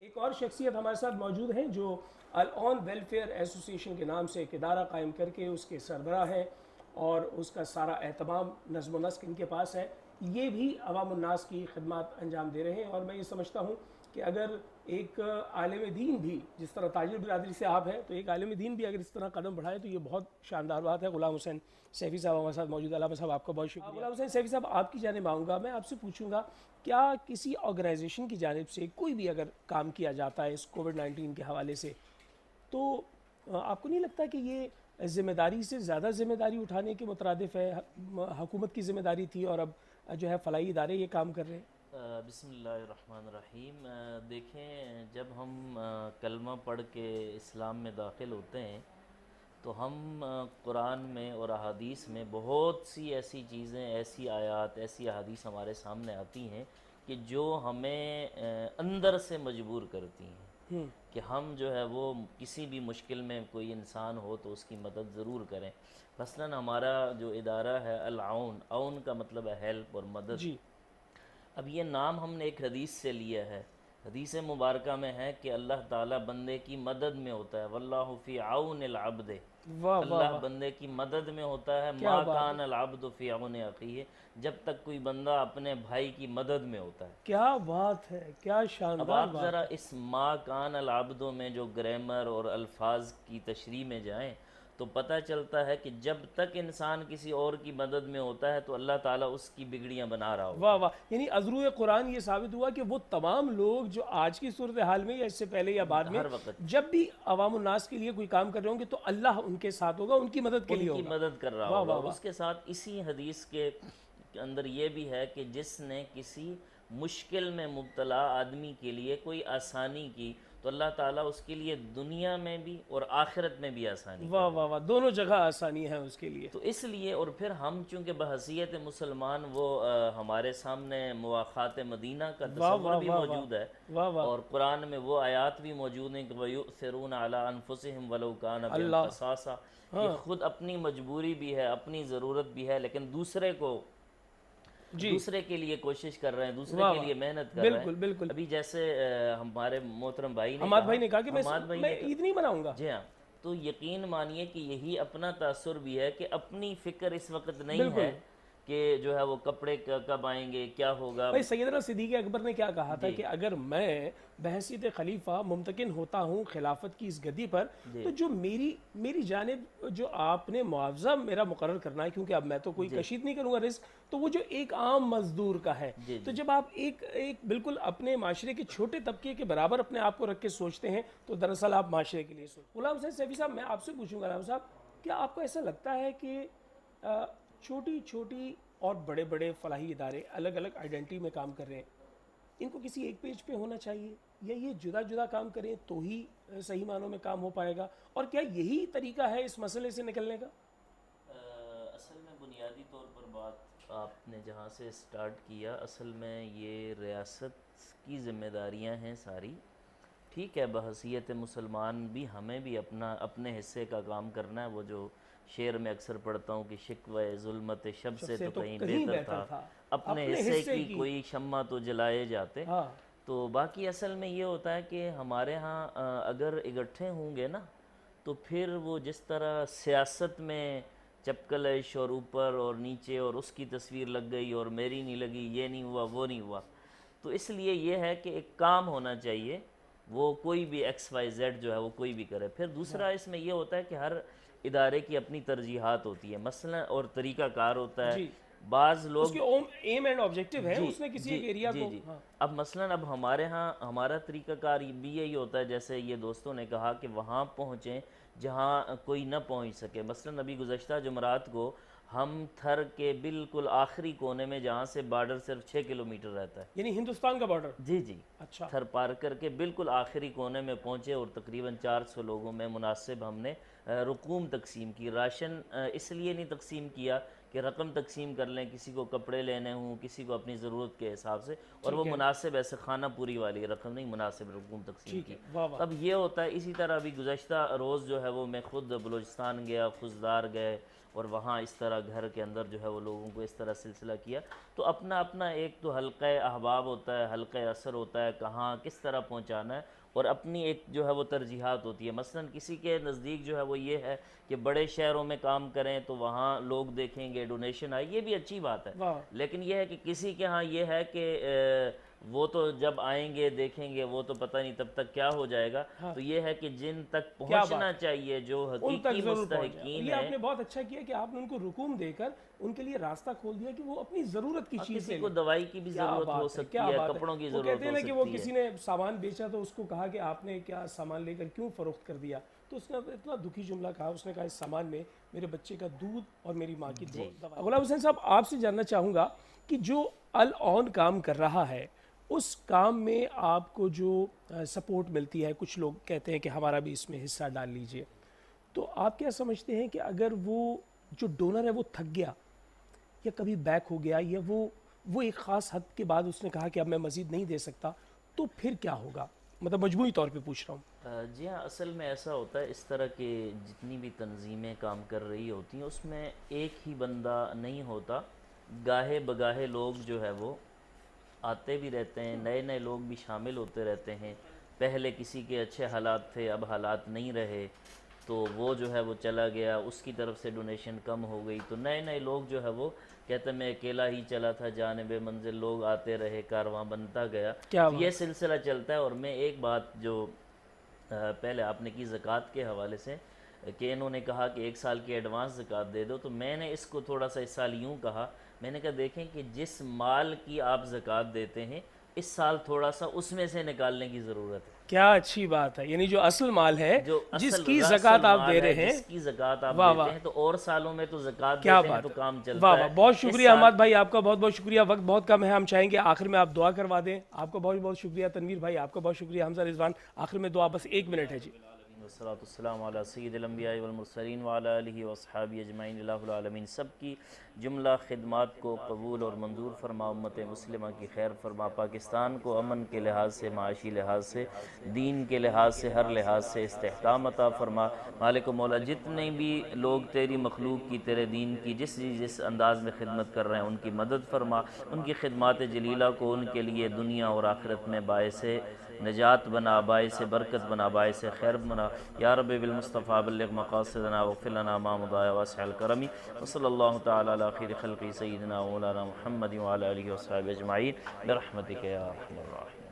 ایک اور شخصیت ہمارے ساتھ موجود ہیں جو العون ویلفیئر ایسوسیشن کے نام سے ایک ادارہ قائم کر کے اس کے سربراہ ہیں اور اس کا سارا اہتمام نظم و نسق ان کے پاس ہے. یہ بھی عوام الناس کی خدمات انجام دے رہے ہیں اور میں یہ سمجھتا ہوں کہ اگر ایک عالم دین بھی جس طرح تاجر برادری سے آپ ہیں تو ایک عالم دین بھی اگر اس طرح قدم بڑھائے تو یہ بہت شاندار بات ہے. غلام حسین سیفی صاحب ہمارے ساتھ موجود. علامہ صاحب آپ کا بہت شکریہ. غلام حسین سیفی صاحب آپ کی جانب آؤں گا. میں آپ سے پوچھوں گا کیا کسی آرگنائزیشن کی جانب سے کوئی بھی اگر کام کیا جاتا ہے اس کووڈ-19 کے حوالے سے تو آپ کو نہیں لگتا کہ یہ ذمہ داری سے زیادہ ذمہ داری اٹھانے کے مترادف ہے؟ حکومت کی ذمہ داری تھی اور اب جو ہے فلاحی ادارے یہ کام کر رہے ہیں. بسم اللہ الرحمن الرحیم. دیکھیں، جب ہم کلمہ پڑھ کے اسلام میں داخل ہوتے ہیں تو ہم قرآن میں اور احادیث میں بہت سی ایسی چیزیں، ایسی آیات، ایسی احادیث ہمارے سامنے آتی ہیں کہ جو ہمیں اندر سے مجبور کرتی ہیں کہ ہم جو ہے وہ کسی بھی مشکل میں کوئی انسان ہو تو اس کی مدد ضرور کریں. مثلاً ہمارا جو ادارہ ہے العون، عون کا مطلب ہے ہیلپ اور مدد. جی اب یہ نام ہم نے ایک حدیث سے لیا ہے. حدیث مبارکہ میں ہے کہ اللہ تعالیٰ بندے کی مدد میں ہوتا ہے. واللہ فی عون العبد، واہ واہ اللہ واہ، بندے کی مدد میں ہوتا ہے. کیا ما بات ہے، کان العبد فی عون اخیہ، جب تک کوئی بندہ اپنے بھائی کی مدد میں ہوتا ہے. کیا بات ہے، کیا اب شاندار آپ ذرا بات ہے. اس ما کان العبدوں میں جو گرامر اور الفاظ کی تشریح میں جائیں تو پتہ چلتا ہے کہ جب تک انسان کسی اور کی مدد میں ہوتا ہے تو اللہ تعالیٰ اس کی بگڑیاں بنا رہا ہوتا واہ ہے. واہ، یعنی عذرو قرآن یہ ثابت ہوا کہ وہ تمام لوگ جو آج کی صورتحال میں یا اس سے پہلے یا بعد میں ہر وقت جب بھی عوام الناس کے لیے کوئی کام کر رہے ہوں گے تو اللہ ان کے ساتھ ہوگا، ان کی مدد کے ان لیے کی ہوگا. مدد کر رہا واہ ہوگا. واہ اور واہ. اس کے ساتھ اسی حدیث کے اندر یہ بھی ہے کہ جس نے کسی مشکل میں مبتلا آدمی کے لیے کوئی آسانی کی تو اللہ تعالیٰ اس کے لیے دنیا میں بھی اور آخرت میں بھی آسانی واہ کر دے. واہ واہ، دونوں جگہ آسانی ہے اس کے لیے. تو اس لیے، اور پھر ہم چونکہ بحیثیت مسلمان وہ ہمارے سامنے مواخات مدینہ کا واہ تصور واہ بھی واہ واہ موجود ہے واہ واہ. اور قرآن میں وہ آیات بھی موجود ہیں کہ وَيُؤْثِرُونَ عَلَىٰ أَنفُسِهِمْ وَلَوْ كَانَ بِهِمْ اللہ، خَصَاصَةٌ، کہ ہاں خود اپنی مجبوری بھی ہے، اپنی ضرورت بھی ہے، لیکن جی، دوسرے کے لیے کوشش کر رہے ہیں، دوسرے واہ کے واہ، لیے محنت کر رہے ہیں. بالکل بالکل. ابھی جیسے ہمارے محترم بھائی نے حماد کہا، بھائی نے کہا کہ حماد بھائی میں نے عید نہیں مناؤں گا. جی ہاں، تو یقین مانیے کہ یہی اپنا تاثر بھی ہے کہ اپنی فکر اس وقت نہیں بالکل. ہے کہ جو ہے وہ کپڑے کب آئیں گے، کیا ہوگا. بھائی سیدنا صدیق اکبر نے کیا کہا تھا جی کہ اگر میں بحیثیت خلیفہ ممتکن ہوتا ہوں خلافت کی اس گدی پر جی تو جو میری جانب جو آپ نے معاوضہ میرا مقرر کرنا ہے، کیونکہ اب میں تو کوئی جی کشید نہیں کروں گا رزق، تو وہ جو ایک عام مزدور کا ہے. جی تو جی جب آپ ایک بالکل اپنے معاشرے کے چھوٹے طبقے کے برابر اپنے آپ کو رکھ کے سوچتے ہیں تو دراصل آپ معاشرے کے لیے سوچتے ہیں. غلام حسین سیفی صاحب، میں آپ سے پوچھوں گا، غلام صاحب کیا آپ کو ایسا لگتا ہے کہ چھوٹی چھوٹی اور بڑے بڑے فلاحی ادارے الگ الگ آئیڈینٹی میں کام کر رہے ہیں، ان کو کسی ایک پیج پہ ہونا چاہیے یا یہ جدا جدا کام کریں تو ہی صحیح معنوں میں کام ہو پائے گا؟ اور کیا یہی طریقہ ہے اس مسئلے سے نکلنے کا؟ اصل میں بنیادی طور پر بات آپ نے جہاں سے سٹارٹ کیا، اصل میں یہ ریاست کی ذمہ داریاں ہیں ساری. ٹھیک ہے، بحیثیت مسلمان بھی ہمیں بھی اپنے حصے کا کام کرنا ہے. وہ جو شعر میں اکثر پڑھتا ہوں کہ شکوہ ظلمت شب سے تو کہیں بہتر تھا، اپنے حصے کی کوئی شمع تو جلائے جاتے. ہاں تو باقی اصل میں یہ ہوتا ہے کہ ہمارے ہاں اگر اکٹھے ہوں گے نا تو پھر وہ جس طرح سیاست میں چپکلش اور اوپر اور نیچے اور اس کی تصویر لگ گئی اور میری نہیں لگی، یہ نہیں ہوا، وہ نہیں ہوا، تو اس لیے یہ ہے کہ ایک کام ہونا چاہیے. وہ کوئی بھی ایکس وائی زیڈ جو ہے وہ کوئی بھی کرے. پھر دوسرا اس میں یہ ہوتا ہے کہ ہر ادارے کی اپنی ترجیحات ہوتی ہے مثلا اور طریقہ کار ہوتا ہے. جی، بعض اس لوگ کے ایم اینڈ آبجیکٹو ہے، جی اس نے کسی جی ایک ایریا جی کو. جی ہاں اب مثلا اب ہمارے ہاں ہمارا طریقہ کار بھی یہی ہوتا ہے، جیسے یہ دوستوں نے کہا کہ وہاں پہنچیں جہاں کوئی نہ پہنچ سکے. مثلا ابھی گزشتہ جمعرات کو ہم تھر کے بالکل آخری کونے میں جہاں سے بارڈر صرف 6 کلومیٹر رہتا ہے، یعنی ہندوستان کا بارڈر. جی جی، اچھا، تھر پار کر کے بالکل آخری کونے میں پہنچے اور تقریباً 400 لوگوں میں مناسب ہم نے رقوم تقسیم کی. راشن اس لیے نہیں تقسیم کیا کہ رقم تقسیم کر لیں، کسی کو کپڑے لینے ہوں، کسی کو اپنی ضرورت کے حساب سے، اور وہ ٹھیک ہے، مناسب ایسے خانہ پوری والی رقم نہیں، مناسب رقوم تقسیم ٹھیک کی. ہے، واہ واہ. اب یہ ہوتا ہے. اسی طرح ابھی گزشتہ روز جو ہے وہ میں خود بلوچستان گیا، خزدار گئے، اور وہاں اس طرح گھر کے اندر جو ہے وہ لوگوں کو اس طرح سلسلہ کیا. تو اپنا اپنا ایک تو حلقہ احباب ہوتا ہے, حلقہ اثر ہوتا ہے, کہاں کس طرح پہنچانا ہے, اور اپنی ایک جو ہے وہ ترجیحات ہوتی ہے. مثلا کسی کے نزدیک جو ہے وہ یہ ہے کہ بڑے شہروں میں کام کریں تو وہاں لوگ دیکھیں گے, ڈونیشن آئے, یہ بھی اچھی بات ہے. واہ. لیکن یہ ہے کہ کسی کے ہاں یہ ہے کہ وہ تو جب آئیں گے دیکھیں گے, وہ تو پتہ نہیں تب تک کیا ہو جائے گا. تو یہ ہے کہ جن تک پہنچنا چاہیے جو ان تک حقیقی ضرور پہنچ جائے. مستحقین یہ آپ ہیں, نے بہت اچھا کیا کہ آپ نے ان کو رقوم دے کر ان کے لیے راستہ کھول دیا کہ وہ اپنی ضرورت کی چیز کسی لے کو لیں. دوائی کی بھی کیا ضرورت ہو بات ہے, سکتی کیا ہے, بات ہے. کپڑوں کی وہ ضرورت کہتے ہیں ہو نا کہ وہ سکتی کسی ہے. نے سامان بیچا تو اس کو کہا کہ آپ نے کیا سامان لے کر کیوں فروخت کر دیا, تو اس نے اتنا دکھی جملہ کہا, اس نے کہا اس سامان میں میرے بچے کا دودھ اور میری ماں کی دوا. غلام حسین صاحب, آپ سے جاننا چاہوں گا کہ جو العون کام کر رہا ہے اس کام میں آپ کو جو سپورٹ ملتی ہے, کچھ لوگ کہتے ہیں کہ ہمارا بھی اس میں حصہ ڈال لیجئے, تو آپ کیا سمجھتے ہیں کہ اگر وہ جو ڈونر ہے وہ تھک گیا یا کبھی بیک ہو گیا یا وہ ایک خاص حد کے بعد اس نے کہا کہ اب میں مزید نہیں دے سکتا, تو پھر کیا ہوگا؟ مطلب مجموعی طور پہ پوچھ رہا ہوں. جی ہاں, اصل میں ایسا ہوتا ہے, اس طرح کے جتنی بھی تنظیمیں کام کر رہی ہوتی ہیں اس میں ایک ہی بندہ نہیں ہوتا, گاہے بگاہے لوگ جو ہے وہ آتے بھی رہتے ہیں, نئے نئے لوگ بھی شامل ہوتے رہتے ہیں. پہلے کسی کے اچھے حالات تھے, اب حالات نہیں رہے تو وہ جو ہے وہ چلا گیا, اس کی طرف سے ڈونیشن کم ہو گئی, تو نئے نئے لوگ جو ہے وہ کہتے ہیں میں اکیلا ہی چلا تھا جانب منزل, لوگ آتے رہے, کارواں بنتا گیا. تو یہ سلسلہ چلتا ہے. اور میں ایک بات جو پہلے آپ نے کی زکوٰۃ کے حوالے سے کہ انہوں نے کہا کہ 1 سال کی ایڈوانس زکوٰۃ دے دو, تو میں نے اس کو تھوڑا سا اس سال یوں کہا, میں نے کہا دیکھیں کہ جس مال کی آپ زکوٰۃ دیتے ہیں اس سال تھوڑا سا اس میں سے نکالنے کی ضرورت ہے. کیا اچھی بات ہے, یعنی جو اصل مال ہے جو جس اصل کی رأس زکوٰۃ آپ المال دے ہے, رہے ہیں, جس کی زکوٰۃ آپ واہ دیتے واہ, ہیں, تو اور سالوں میں تو زکوٰۃ کیا دیتے ہیں بات تو ہے, کام واہ چلتا واہ. ہے. بہت اس شکریہ سال حماد بھائی, آپ کا بہت بہت شکریہ. وقت بہت کم ہے, ہم چاہیں گے آخر میں آپ دعا کروا دیں. آپ کا بہت بہت شکریہ. تنویر بھائی آپ کا بہت شکریہ. حمزہ رضوان آخر میں دعا, بس 1 منٹ ہے جی. والصلاة والسلام علی سید الانبیاء والمرسلین وعلی آلہ واصحابہ اجمعین. الہ العالمین سب کی جملہ خدمات کو قبول اور منظور فرما, امت مسلمہ کی خیر فرما, پاکستان کو امن کے لحاظ سے, معاشی لحاظ سے, دین کے لحاظ سے, ہر لحاظ سے استحکام عطا فرما. مالک و مولا, جتنے بھی لوگ تیری مخلوق کی, تیرے دین کی جس انداز میں خدمت کر رہے ہیں ان کی مدد فرما, ان کی خدمات جلیلہ کو ان کے لیے دنیا اور آخرت میں باعث نجات بنا, باعث برکت بنا, باعث خیر بنا. یا رب بالمصطفیٰ بلغ مقاصدنا واغفر لنا ما مضى واسع الكرم. وصلی اللہ تعالی علی خیر خلق سیدنا مولانا محمد وعلی آلہ وصحبہ اجمعین برحمتک یا ارحم الراحمین.